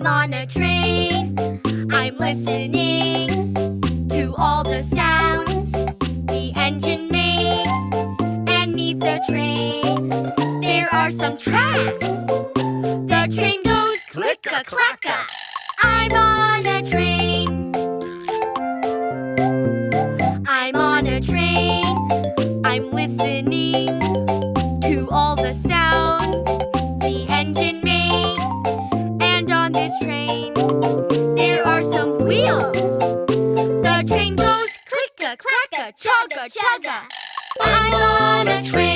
on a train. I'm listening to all the sounds the engine makes. And neath the train, there are some tracks. The train goes click-a-clack-a. I'm on a train. I'm on a train. I'm listening to all the sounds the engine makes. And on this train, there are some wheels. The train goes click-a-clack-a, chugga-chugga. I'm on a train.